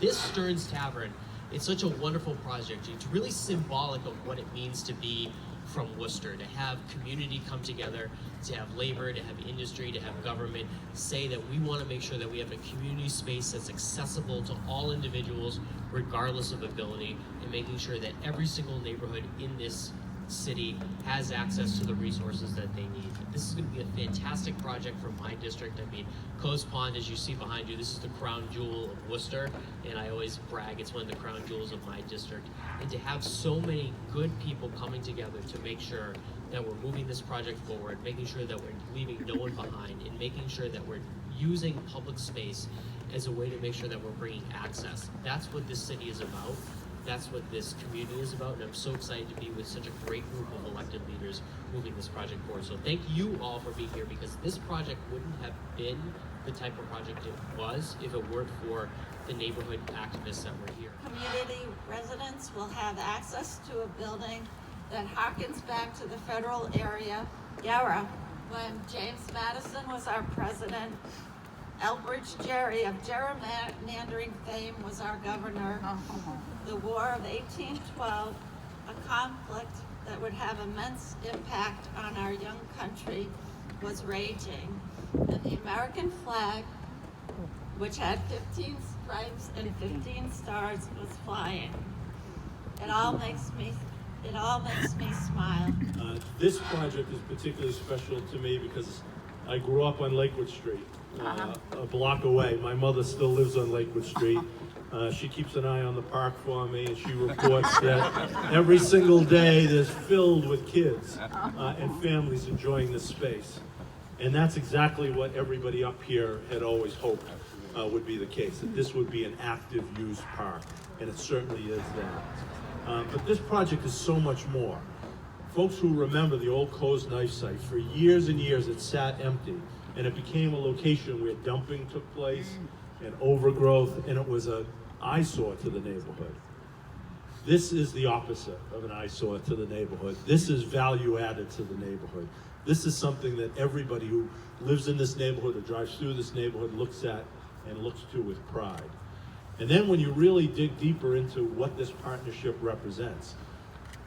this Stearns Tavern, it's such a wonderful project. It's really symbolic of what it means to be from Worcester, to have community come together, to have labor, to have industry, to have government say that we want to make sure that we have a community space that's accessible to all individuals regardless of ability, and making sure that every single neighborhood in this city has access to the resources that they need. This is going to be a fantastic project for my district. I mean, Coast Pond, as you see behind you, this is the crown jewel of Worcester, and I always brag it's one of the crown jewels of my district. And to have so many good people coming together to make sure that we're moving this project forward, making sure that we're leaving no one behind, and making sure that we're using public space as a way to make sure that we're bringing access. That's what this city is about. That's what this community is about, and I'm so excited to be with such a great group of elected leaders moving this project forward. So thank you all for being here, because this project wouldn't have been the type of project it was if it weren't for the neighborhood activists that were here. Community residents will have access to a building that harkens back to the federal era when James Madison was our president. Elbridge Gerry of gerrymandering fame was our governor. The War of 1812, a conflict that would have immense impact on our young country, was raging. And the American flag, which had 15 stripes and 15 stars, was flying. It all makes me smile. This project is particularly special to me because I grew up on Lakewood Street, a block away. My mother still lives on Lakewood Street. She keeps an eye on the park for me, and she reports that every single day is filled with kids and families enjoying this space. And that's exactly what everybody up here had always hoped would be the case, that this would be an active use park, and it certainly is that. But this project is so much more. Folks who remember the old Coe's knife site, for years and years it sat empty, and it became a location where dumping took place and overgrowth, and it was an eyesore to the neighborhood. This is the opposite of an eyesore to the neighborhood. This is value added to the neighborhood. This is something that everybody who lives in this neighborhood or drives through this neighborhood looks at and looks to with pride. And then when you really dig deeper into what this partnership represents,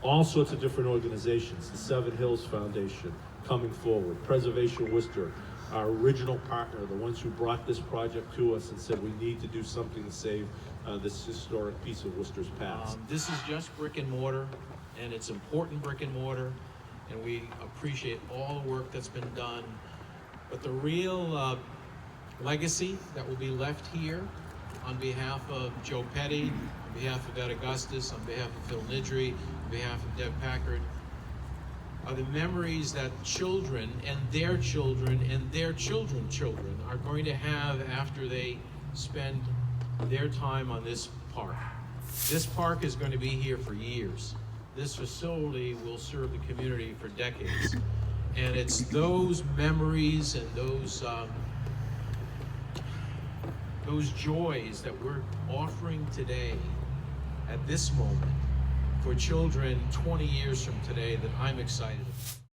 all sorts of different organizations, the Seven Hills Foundation coming forward, Presrvation Worcester, our original partner, the ones who brought this project to us and said we need to do something to save this historic piece of Worcester's past. This is just brick and mortar, and it's important brick and mortar, and we appreciate all the work that's been done. But the real legacy that will be left here, on behalf of Joe Petty, on behalf of Ed Augustus, on behalf of Phil Nidry, on behalf of Deb Packard, are the memories that children and their children and their children's children are going to have after they spend their time on this park. This park is going to be here for years. This facility will serve the community for decades. And it's those memories and those joys that we're offering today at this moment for children 20 years from today that I'm excited about.